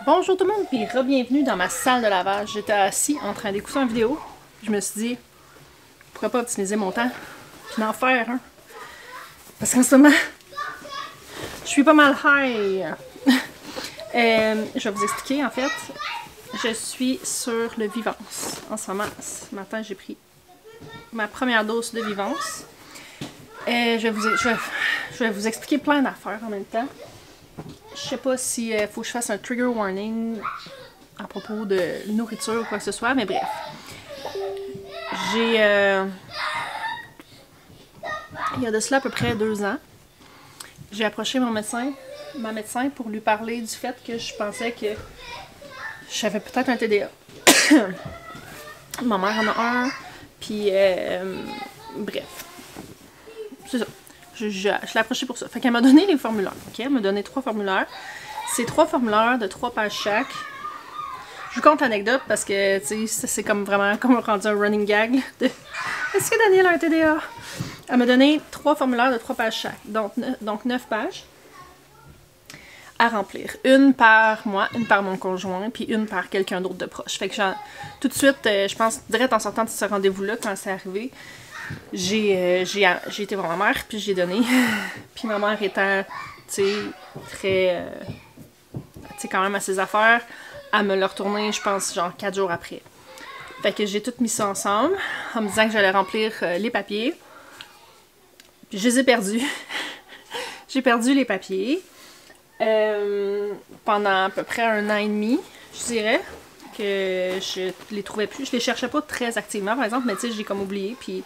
Bonjour tout le monde, puis re-bienvenue dans ma salle de lavage. J'étais assis en train d'écouter une vidéo. Je me suis dit, pourquoi pas optimiser mon temps, puis d'en faire un. Parce qu'en ce moment, je suis pas mal high. Je vais vous expliquer en fait. Je suis sur le Vivance. En ce moment, ce matin, j'ai pris ma première dose de Vivance. Je vais vous expliquer plein d'affaires en même temps. Je sais pas si faut que je fasse un trigger warning à propos de nourriture ou quoi que ce soit, mais bref. J'ai il y a de cela à peu près 2 ans, j'ai approché ma médecin pour lui parler du fait que je pensais que j'avais peut-être un TDA. Ma mère en a un, puis bref. C'est ça. Je l'ai approchée pour ça. Fait qu'elle m'a donné les formulaires. Okay? Elle m'a donné 3 formulaires. C'est 3 formulaires de 3 pages chaque. Je vous conte l'anecdote parce que, tu sais, c'est comme vraiment comme rendu un running gag. Est-ce que Daniel a un TDA? Elle m'a donné 3 formulaires de 3 pages chaque. Donc 9 pages à remplir. Une par moi, une par mon conjoint, puis une par quelqu'un d'autre de proche. Fait que tout de suite, je pense, direct en sortant de ce rendez-vous-là, quand c'est arrivé, j'ai été voir ma mère, puis j'ai donné. Puis ma mère étant, tu sais, très, tu sais, quand même à ses affaires, elle me l'a retourné, je pense, genre 4 jours après. Fait que j'ai tout mis ça ensemble, en me disant que j'allais remplir les papiers. Puis je les ai perdus. J'ai perdu les papiers pendant à peu près 1 an et demi, je dirais, que je les trouvais plus. Je les cherchais pas très activement, par exemple, mais tu sais, j'ai comme oublié, puis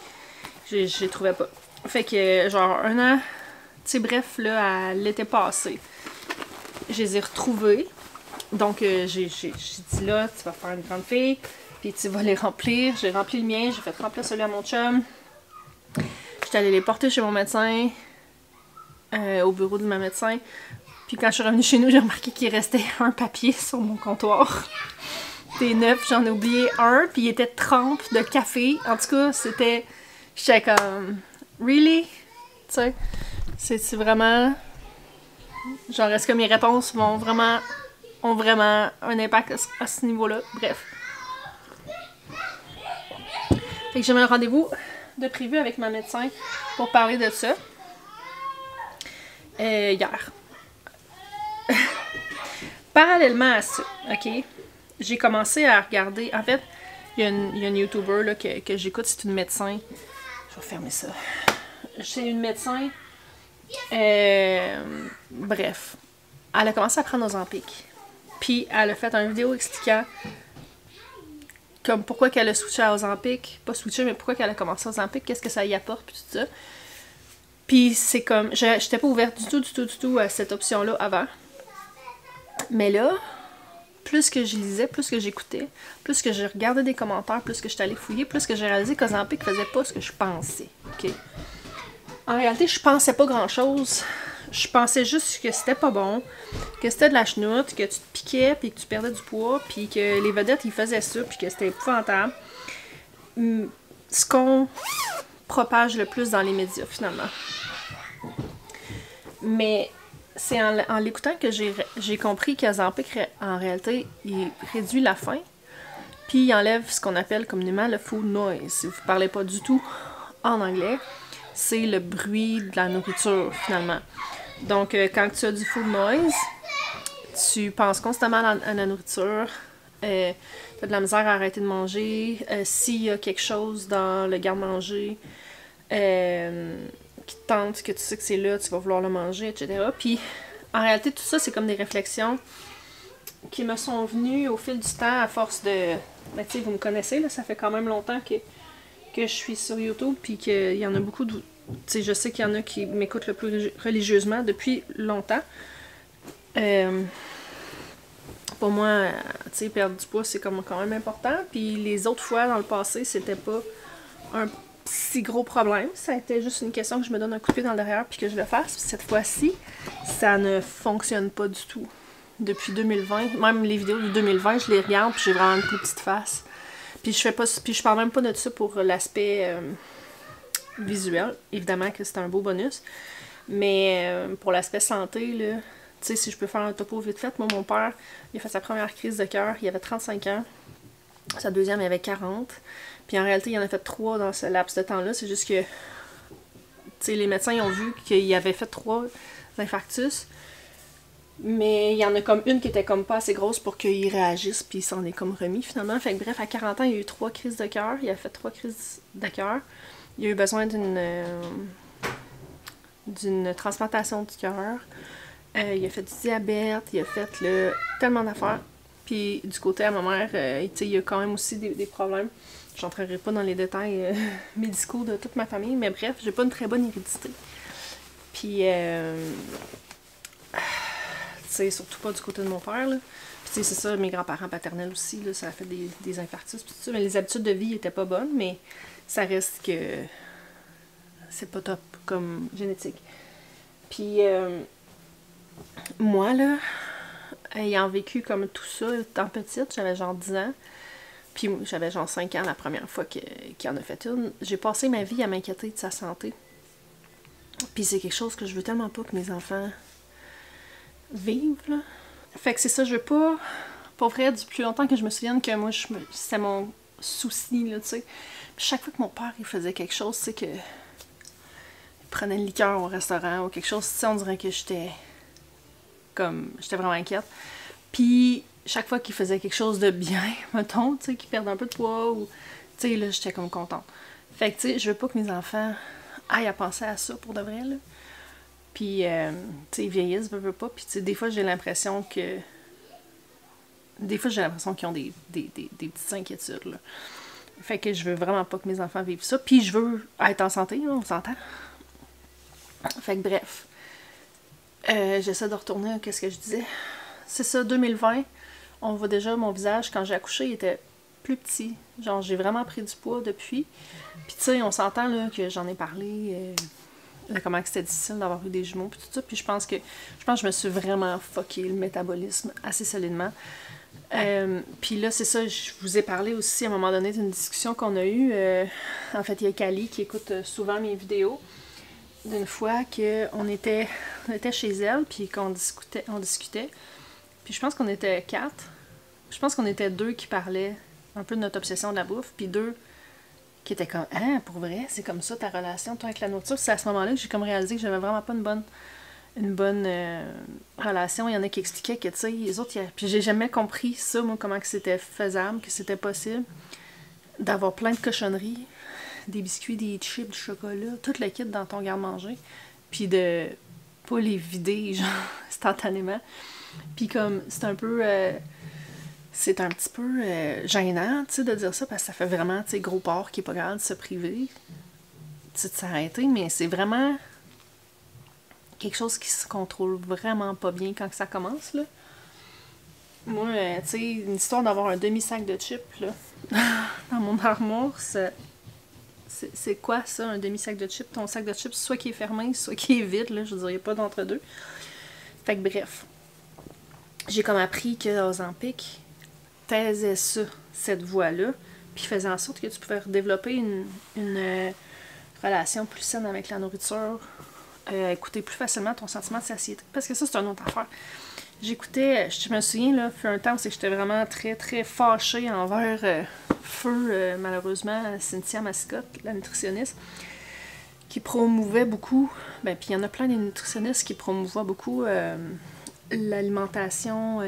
je les trouvais pas. Fait que, genre, 1 an, tu sais, bref, là, à l'été passé, je les ai retrouvés. Donc, j'ai dit là, tu vas faire une grande fille, puis tu vas les remplir. J'ai rempli le mien, j'ai fait remplir celui à mon chum. J'étais allée les porter chez mon médecin, au bureau de ma médecin. Puis quand je suis revenue chez nous, j'ai remarqué qu'il restait un papier sur mon comptoir. Des 9, j'en ai oublié un, puis il était trempe de café. En tout cas, c'était... J'étais comme... Really? Tu sais, c'est vraiment... Genre, est-ce que mes réponses ont vraiment un impact à ce niveau-là? Bref. Fait que j'ai un rendez-vous de prévu avec ma médecin pour parler de ça. Hier. Parallèlement à ça, ok, j'ai commencé à regarder. En fait, il y a une YouTuber là, que j'écoute, c'est une médecin. Je vais fermer ça. C'est une médecin. Bref. Elle a commencé à prendre Ozempic. Puis elle a fait une vidéo expliquant comme pourquoi qu'elle a switché à Ozempic. Pas switché, mais pourquoi qu'elle a commencé à Ozempic, qu'est-ce que ça y apporte, puis tout ça. Puis c'est comme... J'étais pas ouverte du tout à cette option-là avant. Mais là, plus que je lisais, plus que j'écoutais, plus que je regardais des commentaires, plus que j'étais allée fouiller, plus que j'ai réalisé qu'Ozempic faisait pas ce que je pensais. Okay? En réalité, je pensais pas grand-chose. Je pensais juste que c'était pas bon, que c'était de la chenoute, que tu te piquais, puis que tu perdais du poids, puis que les vedettes, ils faisaient ça, puis que c'était épouvantable. Ce qu'on propage le plus dans les médias, finalement. Mais c'est en l'écoutant que j'ai compris qu'Ozempic, en réalité, il réduit la faim, puis il enlève ce qu'on appelle communément le food noise. Si vous ne parlez pas du tout en anglais, c'est le bruit de la nourriture, finalement. Donc, quand tu as du food noise, tu penses constamment à la nourriture, tu as de la misère à arrêter de manger, s'il y a quelque chose dans le garde-manger qui te tente, que tu sais que c'est là, tu vas vouloir le manger, etc. Puis, en réalité, tout ça, c'est comme des réflexions qui me sont venues au fil du temps à force de... Ben, tu sais, vous me connaissez, là, ça fait quand même longtemps que je suis sur YouTube, puis qu'il y en a beaucoup de... Tu sais, je sais qu'il y en a qui m'écoutent le plus religieusement depuis longtemps. Pour moi, tu sais, perdre du poids, c'est quand même important. Puis les autres fois, dans le passé, c'était pas un si gros problème. Ça a été juste une question que je me donne un coup de pied dans le derrière puis que je le fasse. Puis cette fois-ci, ça ne fonctionne pas du tout. Depuis 2020, même les vidéos de 2020, je les regarde puis j'ai vraiment une plus petite face. Puis je parle même pas de ça pour l'aspect visuel. Évidemment que c'est un beau bonus. Mais pour l'aspect santé, là, Tu sais, si je peux faire un topo vite fait, moi, mon père, il a fait sa première crise de cœur, il avait 35 ans. Sa deuxième, il avait 40. Puis en réalité, il en a fait 3 dans ce laps de temps-là. C'est juste que, tu sais, les médecins ils ont vu qu'il avait fait 3 infarctus. Mais il y en a comme une qui était comme pas assez grosse pour qu'il réagisse, puis il s'en est comme remis finalement. Fait que bref, à 40 ans, il a eu 3 crises de cœur. Il a fait 3 crises de cœur. Il a eu besoin d'une transplantation du cœur. Il a fait du diabète, il a fait tellement d'affaires. Puis du côté à ma mère, il y a quand même aussi des problèmes. Je n'entrerai pas dans les détails médicaux de toute ma famille, mais bref, j'ai pas une très bonne hérédité. Puis, tu sais, surtout pas du côté de mon père, là. Puis tu sais, c'est ça, mes grands-parents paternels aussi, là, ça a fait des infarctus, puis tout ça. Mais les habitudes de vie étaient pas bonnes, mais ça reste que c'est pas top comme génétique. Puis, moi, là, ayant vécu comme tout ça, étant petite, j'avais genre 10 ans, puis j'avais genre 5 ans la première fois qu'il en a fait une, j'ai passé ma vie à m'inquiéter de sa santé. Puis c'est quelque chose que je veux tellement pas que mes enfants vivent, là. Fait que c'est ça, je veux pas, pour vrai, du plus longtemps que je me souvienne que moi, c'était mon souci, là, tu sais. Chaque fois que mon père, il faisait quelque chose, tu sais, que il prenait une liqueur au restaurant ou quelque chose, tu sais, on dirait que j'étais vraiment inquiète. Puis, chaque fois qu'il faisait quelque chose de bien, mettons, tu sais, qu'il perdait un peu de poids, ou, tu sais, là, j'étais comme contente. Fait que, tu sais, je veux pas que mes enfants aillent à penser à ça pour de vrai, là. Puis, tu sais, ils vieillissent, veux pas. Puis, tu sais, des fois, j'ai l'impression qu'ils ont des petites inquiétudes, là. Fait que je veux vraiment pas que mes enfants vivent ça. Puis, je veux être en santé, là, on s'entend. Fait que, bref. J'essaie de retourner à ce que je disais. C'est ça, 2020, on voit déjà mon visage, quand j'ai accouché, il était plus petit. Genre, j'ai vraiment pris du poids depuis. Puis tu sais, on s'entend là que j'en ai parlé, comment c'était difficile d'avoir eu des jumeaux, puis tout ça. Puis je pense que je me suis vraiment fucké le métabolisme assez solidement. Puis là, c'est ça, je vous ai parlé aussi à un moment donné d'une discussion qu'on a eue. En fait, il y a Kali qui écoute souvent mes vidéos. D'une fois qu'on était chez elle, puis qu'on discutait. Puis je pense qu'on était 4. Je pense qu'on était 2 qui parlaient un peu de notre obsession de la bouffe, puis 2 qui étaient comme « Ah, pour vrai, c'est comme ça ta relation, toi, avec la nourriture? » C'est à ce moment-là que j'ai comme réalisé que j'avais vraiment pas une bonne relation. Il y en a qui expliquaient que, tu sais, les autres... Puis j'ai jamais compris ça, moi, comment que c'était faisable, que c'était possible d'avoir plein de cochonneries, des biscuits, des chips, du chocolat, tout le kit dans ton garde-manger, puis de pas les vider, genre, instantanément. Puis comme, c'est un petit peu gênant, tu sais, de dire ça, parce que ça fait vraiment, tu sais, gros porc qui est pas capable de se priver, tu sais, de s'arrêter, mais c'est vraiment quelque chose qui se contrôle vraiment pas bien quand ça commence, là. Moi, tu sais, une histoire d'avoir un demi-sac de chips, là, dans mon armoire, c'est quoi ça, un demi-sac de chips? Ton sac de chips, soit qui est fermé, soit qui est vide, là, je veux dire, il n'y a pas d'entre-deux. Fait que bref, j'ai comme appris que Ozempic taisait ça, cette voie-là, puis faisait en sorte que tu pouvais développer une relation plus saine avec la nourriture, écouter plus facilement ton sentiment de satiété. Parce que ça, c'est une autre affaire. J'écoutais, je me souviens, là, fait un temps où j'étais vraiment très, très fâchée envers malheureusement, Cynthia Mascotte, la nutritionniste, qui promouvait beaucoup, puis il y en a plein des nutritionnistes qui promouvaient beaucoup l'alimentation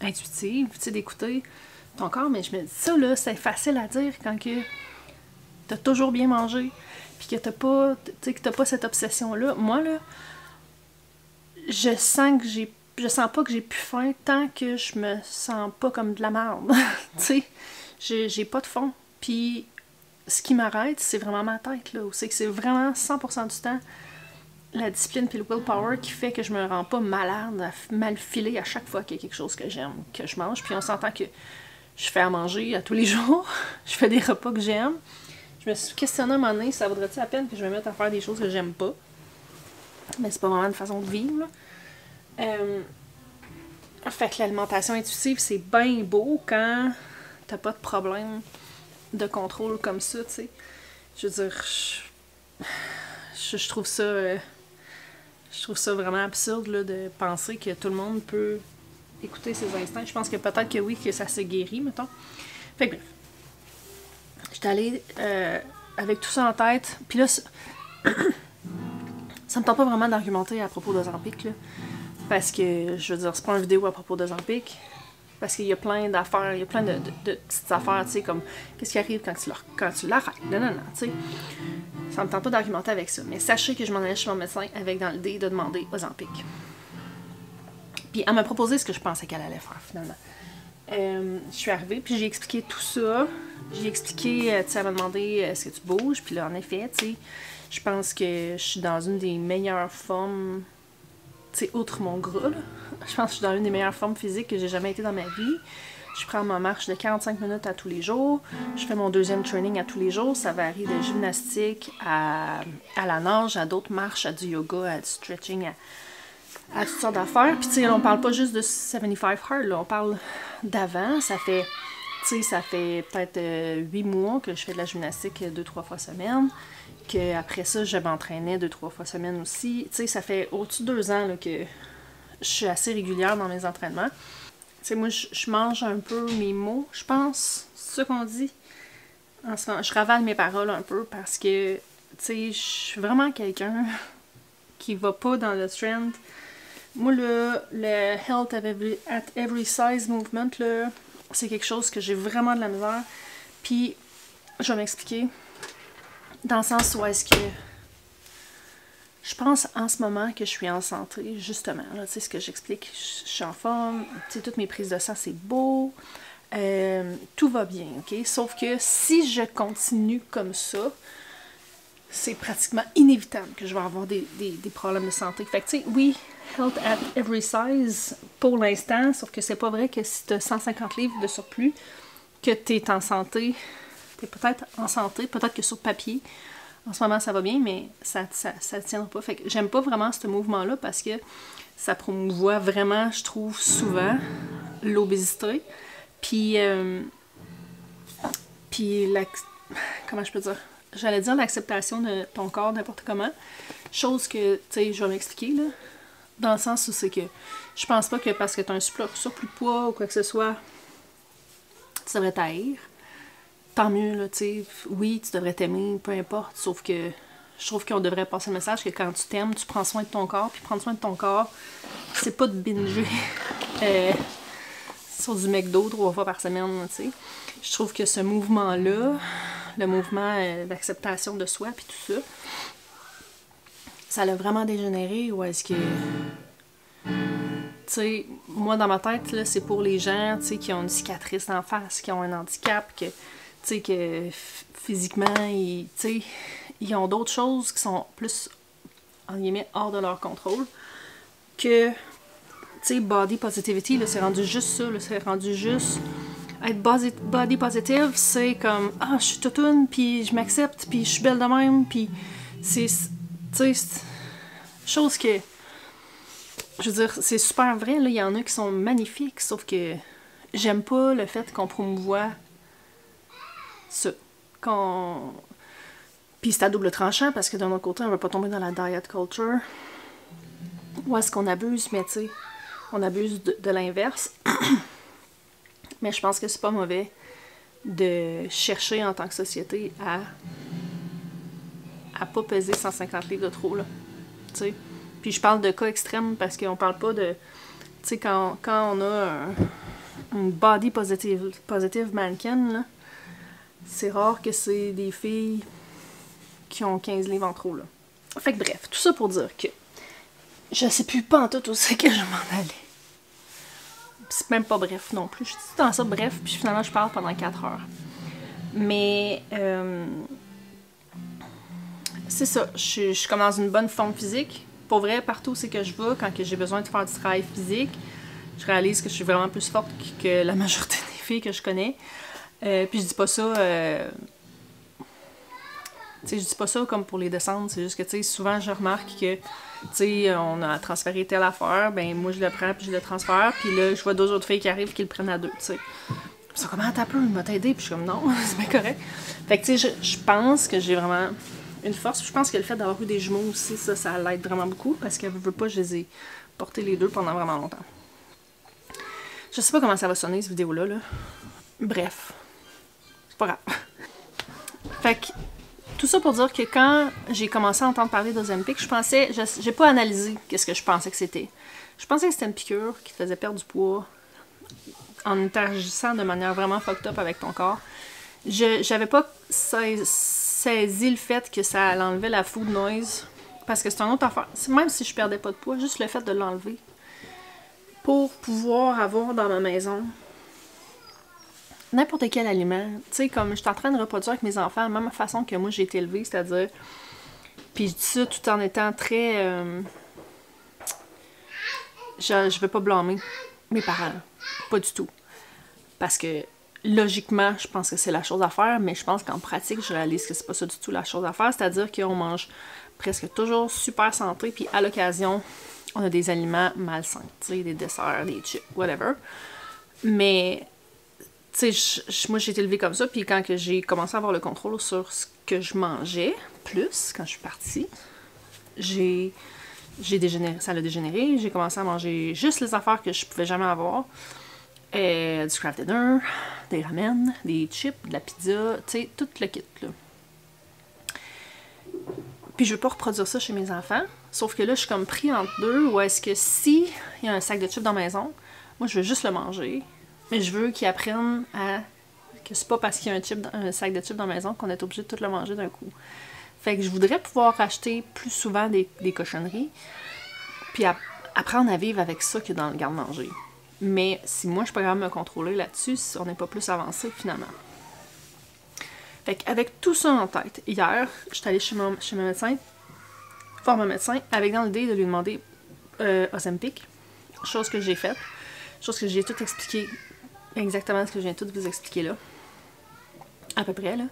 intuitive, tu sais, d'écouter ton corps, mais je me dis, ça, là, c'est facile à dire quand que t'as toujours bien mangé, puis que t'as pas cette obsession-là. Moi, là, je sens pas que j'ai plus faim tant que je me sens pas comme de la merde. Tu sais, j'ai pas de fond. Puis, ce qui m'arrête, c'est vraiment ma tête, là. C'est que c'est vraiment 100% du temps la discipline puis le willpower qui fait que je me rends pas malade, mal filée à chaque fois qu'il y a quelque chose que j'aime, que je mange. Puis on s'entend que je fais à manger à tous les jours. Je fais des repas que j'aime. Je me suis questionnée à un moment donné, ça vaudrait-il la peine que je me mette à faire des choses que j'aime pas? Mais c'est pas vraiment une façon de vivre, là. Fait que l'alimentation intuitive, c'est bien beau quand t'as pas de problème de contrôle comme ça, tu sais. Je veux dire, je trouve ça... Je trouve ça vraiment absurde là, de penser que tout le monde peut écouter ses instincts. Je pense que peut-être que oui, que ça se guérit, mettons. Fait que bref. J'étais allée avec tout ça en tête. Puis là, ça me tente pas vraiment d'argumenter à propos d'Ozempic, là. Parce que, je veux dire, c'est pas une vidéo à propos d'Ozempic. Parce qu'il y a plein d'affaires, il y a plein de petites affaires, tu sais, comme qu'est-ce qui arrive quand tu l'arrêtes. Non, tu sais. Ça me tente pas d'argumenter avec ça. Mais sachez que je m'en allais chez mon médecin avec dans l'idée de demander Ozempic. Puis elle m'a proposé ce que je pensais qu'elle allait faire, finalement. Je suis arrivée, puis j'ai expliqué tout ça. J'ai expliqué, tu sais, elle m'a demandé est-ce que tu bouges, puis là, en effet, tu sais, je pense que je suis dans une des meilleures formes, tu sais, outre mon gras, là. Je pense que je suis dans une des meilleures formes physiques que j'ai jamais été dans ma vie. Je prends ma marche de 45 minutes à tous les jours. Je fais mon deuxième training à tous les jours. Ça varie de gymnastique à la nage, à d'autres marches, à du yoga, à du stretching, à toutes sortes d'affaires. Puis, tu sais, on parle pas juste de 75 Hard, là. On parle d'avant. Ça fait, tu sais, ça fait peut-être 8 mois que je fais de la gymnastique 2-3 fois semaine. Qu'après ça, je m'entraînais 2-3 fois semaine aussi. Tu sais, ça fait au-dessus de 2 ans là, que je suis assez régulière dans mes entraînements. Tu sais, moi, je mange un peu mes mots, je pense. C'est ça qu'on dit. En ce moment, je ravale mes paroles un peu parce que, tu sais, je suis vraiment quelqu'un qui va pas dans le trend. Moi, le Health at Every Size Movement, là, c'est quelque chose que j'ai vraiment de la misère. Puis, je vais m'expliquer. Dans le sens où est-ce que je pense en ce moment que je suis en santé, justement. Tu sais, ce que j'explique, je suis en forme, tu sais, toutes mes prises de sang, c'est beau. Tout va bien, ok? Sauf que si je continue comme ça, c'est pratiquement inévitable que je vais avoir des problèmes de santé. Fait que, tu sais, oui, Health at Every Size pour l'instant, sauf que c'est pas vrai que si tu as 150 livres de surplus, que tu es en santé, tu es peut-être en santé, peut-être que sur papier, en ce moment ça va bien, mais ça tiendra pas. Fait que j'aime pas vraiment ce mouvement-là parce que ça promouvoit vraiment, je trouve, souvent l'obésité. Puis comment je peux dire? J'allais dire l'acceptation de ton corps n'importe comment. Chose que, tu sais, je vais m'expliquer, là. Dans le sens où c'est que je pense pas que parce que tu as un surplus de poids ou quoi que ce soit, tu devrais t'haïr. Tant mieux, là, tu sais. Oui, tu devrais t'aimer, peu importe. Sauf que je trouve qu'on devrait passer le message que quand tu t'aimes, tu prends soin de ton corps. Puis prendre soin de ton corps, c'est pas de binger sur du McDo 3 fois par semaine, tu sais. Je trouve que ce mouvement-là, le mouvement d'acceptation de soi, puis tout ça, ça l'a vraiment dégénéré, ou est-ce que... Tu sais, moi, dans ma tête, là, c'est pour les gens, tu sais, qui ont une cicatrice en face, qui ont un handicap, que, tu sais, que physiquement, tu sais, ils ont d'autres choses qui sont plus, en guillemets, hors de leur contrôle, que, tu sais, body positivity, là, c'est rendu juste ça, là, c'est rendu juste... Être body positive, c'est comme « Ah, je suis toutoune, puis je m'accepte, puis je suis belle de même, puis c'est... » Tu sais, chose que... Je veux dire, c'est super vrai, là, il y en a qui sont magnifiques, sauf que j'aime pas le fait qu'on promouvoit ça. Puis c'est à double tranchant, parce que d'un autre côté, on veut pas tomber dans la diet culture. Ou est-ce qu'on abuse, mais tu sais, on abuse de l'inverse. Mais je pense que c'est pas mauvais de chercher en tant que société à pas peser 150 livres de trop, là. Tu sais. Puis je parle de cas extrêmes parce qu'on parle pas de... Tu sais, quand on a une body positive mannequin, là, c'est rare que c'est des filles qui ont 15 livres en trop, là. Fait que bref, tout ça pour dire que je sais plus pas en tout où c'est que je m'en allais. C'est même pas bref non plus. Je dis dans ça bref, puis finalement je parle pendant 4 heures. Mais c'est ça, je suis comme dans une bonne forme physique. Pour vrai, partout où c'est que je vais, quand j'ai besoin de faire du travail physique, je réalise que je suis vraiment plus forte que la majorité des filles que je connais. Puis je dis pas ça... tu sais, je dis pas ça comme pour les descendre, c'est juste que, tu sais, souvent je remarque que, tu sais, on a transféré telle affaire, ben moi je le prends puis je le transfère, puis là je vois 2 autres filles qui arrivent qui le prennent à 2, tu sais. Ils sont comme, ah, t'as peu, il m'a t'aider, puis je suis comme, non, c'est bien correct. Fait que, tu sais, je pense que j'ai vraiment une force. Je pense que le fait d'avoir eu des jumeaux aussi, ça l'aide vraiment beaucoup parce qu'elle veut pas, je les ai portés les deux pendant vraiment longtemps. Je sais pas comment ça va sonner, cette vidéo-là. Là. Bref. C'est pas grave. Fait que, tout ça pour dire que quand j'ai commencé à entendre parler d'Ozempic, j'ai pas analysé qu'est-ce que je pensais que c'était. Je pensais que c'était une piqûre qui te faisait perdre du poids en interagissant de manière vraiment fucked up avec ton corps. J'avais pas saisi le fait que ça allait enlever la food noise, parce que c'est une autre affaire. Même si je perdais pas de poids, juste le fait de l'enlever pour pouvoir avoir dans ma maison n'importe quel aliment. Tu sais, comme je suis en train de reproduire avec mes enfants, de la même façon que moi j'ai été élevée, c'est-à-dire... Puis je dis ça tout en étant très... Je veux pas blâmer mes parents. Pas du tout. Parce que, logiquement, je pense que c'est la chose à faire, mais je pense qu'en pratique, je réalise que c'est pas ça du tout la chose à faire. C'est-à-dire qu'on mange presque toujours super santé, puis à l'occasion, on a des aliments malsains. Tu sais, des desserts, des chips, whatever. Mais... Tu sais, moi j'ai été élevée comme ça, puis quand j'ai commencé à avoir le contrôle sur ce que je mangeais, plus, quand je suis partie, j'ai dégénéré, ça a dégénéré, j'ai commencé à manger juste les affaires que je pouvais jamais avoir. Du craft dinner, des ramen, des chips, de la pizza, tu sais, tout le kit, là. Puis je veux pas reproduire ça chez mes enfants, sauf que là, je suis comme pris entre deux, où est-ce que si il y a un sac de chips dans la maison, moi je veux juste le manger. Mais je veux qu'ils apprennent que c'est pas parce qu'il y a un sac de chips dans la maison qu'on est obligé de tout le manger d'un coup. Fait que je voudrais pouvoir acheter plus souvent des cochonneries, puis apprendre à vivre avec ça que dans le garde-manger. Mais si moi je suis pas capable de me contrôler là-dessus, on n'est pas plus avancé finalement. Fait qu'avec tout ça en tête, hier, je suis allée chez mon médecin, voir mon médecin, avec dans l'idée de lui demander Ozempic, chose que j'ai faite, chose que j'ai tout expliqué. Exactement ce que je viens tout de vous expliquer là. À peu près, là.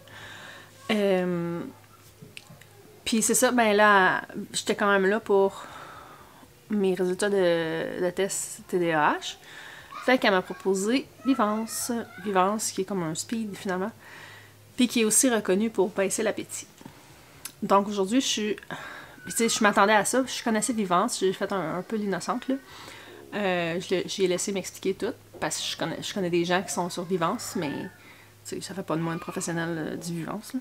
Puis c'est ça, ben là, j'étais quand même là pour mes résultats de test TDAH. Fait qu'elle m'a proposé Vivance. Vivance, qui est comme un speed, finalement. Puis qui est aussi reconnu pour baisser l'appétit. Donc aujourd'hui, tu sais, je m'attendais à ça. Je connaissais Vivance, j'ai fait un peu l'innocente, là. J'ai laissé m'expliquer tout, parce que je connais des gens qui sont sur Vivance, mais ça fait pas de moi une professionnelle du Vivance. Là.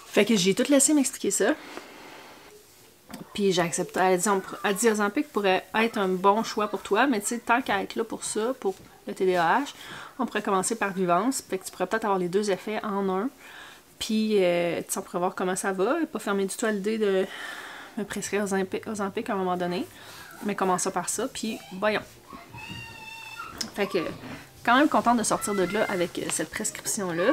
Fait que j'ai tout laissé m'expliquer ça. Puis j'ai accepté. Elle dit Ozempic pourrait être un bon choix pour toi, mais tu sais, tant qu'à être là pour ça, pour le TDAH, on pourrait commencer par Vivance. Fait que tu pourrais peut-être avoir les deux effets en un. Puis on pourrait voir comment ça va. Pas fermer du tout à l'idée de me prescrire Ozempic à un moment donné. Mais commençons par ça, puis voyons. Fait que, quand même contente de sortir de là avec cette prescription-là.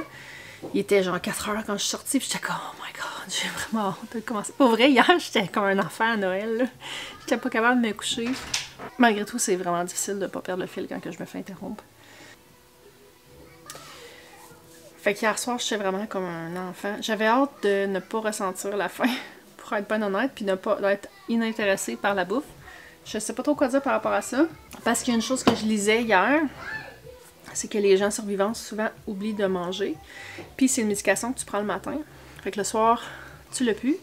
Il était genre 4 heures quand je suis sortie, puis j'étais comme, oh my god, j'ai vraiment hâte de commencer. Pour vrai, hier, j'étais comme un enfant à Noël, là. J'étais pas capable de me coucher. Malgré tout, c'est vraiment difficile de pas perdre le fil quand je me fais interrompre. Fait qu'hier soir, j'étais vraiment comme un enfant. J'avais hâte de ne pas ressentir la faim, pour être bien honnête, puis ne pas être inintéressée par la bouffe. Je sais pas trop quoi dire par rapport à ça. Parce qu'il y a une chose que je lisais hier, c'est que les gens sur Vivance souvent oublient de manger. Puis c'est une médication que tu prends le matin. Fait que le soir, tu l'as plus.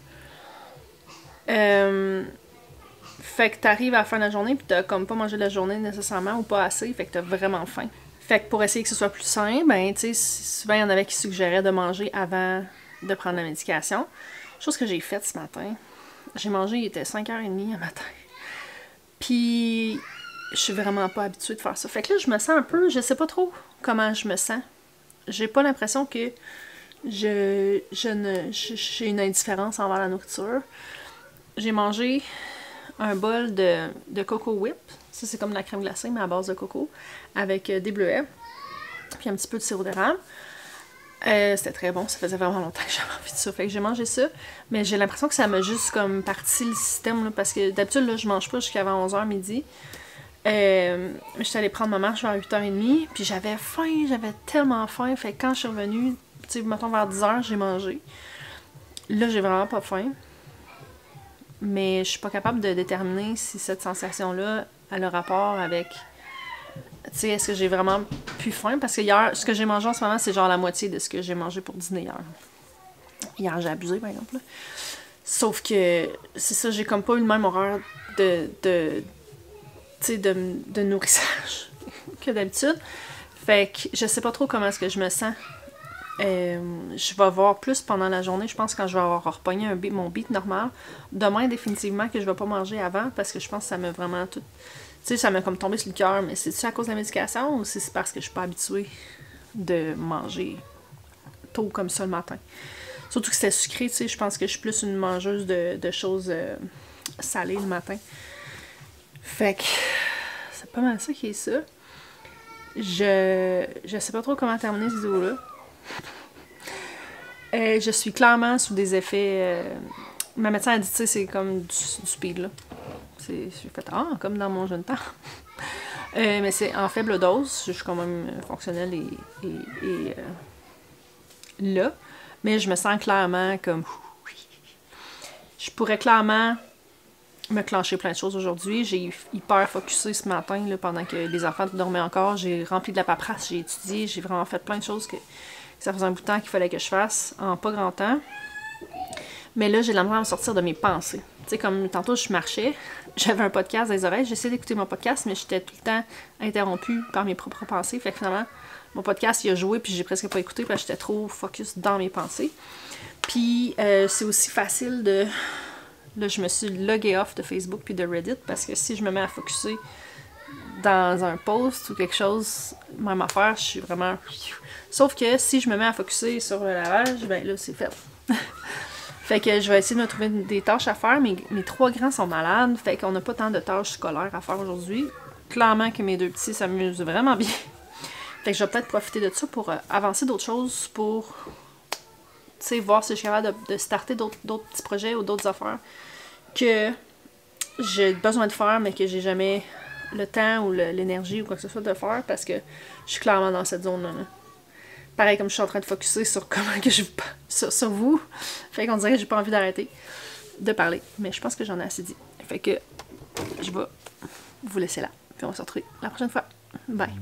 Fait que t'arrives à la fin de la journée puis t'as comme pas mangé de la journée nécessairement ou pas assez. Fait que t'as vraiment faim. Fait que pour essayer que ce soit plus sain, ben tu sais, souvent il y en avait qui suggéraient de manger avant de prendre la médication. Chose que j'ai faite ce matin. J'ai mangé, il était 5h30 le matin. Puis, je suis vraiment pas habituée de faire ça. Fait que là, je me sens un peu... Je sais pas trop comment je me sens. J'ai pas l'impression que j'ai une indifférence envers la nourriture. J'ai mangé un bol de Coco Whip. Ça, c'est comme de la crème glacée, mais à base de coco. Avec des bleuets. Puis un petit peu de sirop d'érable. C'était très bon, ça faisait vraiment longtemps que j'avais envie de ça. Fait que j'ai mangé ça, mais j'ai l'impression que ça m'a juste comme parti le système, là, parce que d'habitude, là, je mange pas jusqu'avant 11h midi. J'étais allée prendre ma marche vers 8h30, puis j'avais faim, j'avais tellement faim. Fait que quand je suis revenue, tu sais, mettons vers 10h, j'ai mangé. Là, j'ai vraiment pas faim. Mais je suis pas capable de déterminer si cette sensation-là a le rapport avec... Tu sais, est-ce que j'ai vraiment plus faim? Parce que hier, ce que j'ai mangé en ce moment, c'est genre la moitié de ce que j'ai mangé pour dîner hier. Hier, j'ai abusé, par exemple. Sauf que, c'est ça, j'ai comme pas eu le même horaire de nourrissage que d'habitude. Fait que je sais pas trop comment est-ce que je me sens. Je vais voir plus pendant la journée, je pense, quand je vais avoir repogné mon beat normal. Demain, définitivement, que je vais pas manger avant, parce que je pense que ça m'a vraiment tout... Tu sais, ça m'a comme tombé sur le cœur, mais c'est-tu à cause de la médication ou c'est parce que je suis pas habituée de manger tôt comme ça le matin? Surtout que c'était sucré, tu sais, je pense que je suis plus une mangeuse de choses salées le matin. Fait que c'est pas mal ça qui est ça. Je sais pas trop comment terminer cette vidéo-là. Je suis clairement sous des effets... ma médecin a dit, tu sais, c'est comme du speed, là. J'ai fait, comme dans mon jeune temps. Mais c'est en faible dose. Je suis quand même fonctionnelle et là. Mais je me sens clairement comme... Je pourrais clairement me clencher plein de choses aujourd'hui. J'ai hyper focusé ce matin, là, pendant que les enfants dormaient encore. J'ai rempli de la paperasse, j'ai étudié, j'ai vraiment fait plein de choses que ça faisait un bout de temps qu'il fallait que je fasse en pas grand temps. Mais là, j'ai l'impression de sortir de mes pensées. Tu sais, comme tantôt, je marchais, j'avais un podcast dans les oreilles, j'essayais d'écouter mon podcast, mais j'étais tout le temps interrompue par mes propres pensées. Fait que finalement, mon podcast, il a joué, puis j'ai presque pas écouté, parce que j'étais trop focus dans mes pensées. Puis, c'est aussi facile de... Là, je me suis logué off de Facebook puis de Reddit, parce que si je me mets à focuser dans un post ou quelque chose, même affaire, je suis vraiment... Sauf que si je me mets à focuser sur le lavage, ben là, c'est fait. Fait que je vais essayer de me trouver des tâches à faire. Mes 3 grands sont malades, fait qu'on n'a pas tant de tâches scolaires à faire aujourd'hui. Clairement que mes 2 petits s'amusent vraiment bien. Fait que je vais peut-être profiter de ça pour avancer d'autres choses, pour, tu sais, voir si je suis capable de starter d'autres petits projets ou d'autres affaires que j'ai besoin de faire, mais que j'ai jamais le temps ou l'énergie ou quoi que ce soit de faire, parce que je suis clairement dans cette zone-là. Pareil, comme je suis en train de focusser sur comment que je sur vous. Fait qu'on dirait que j'ai pas envie d'arrêter de parler. Mais je pense que j'en ai assez dit. Fait que je vais vous laisser là. Puis on va se retrouver la prochaine fois. Bye!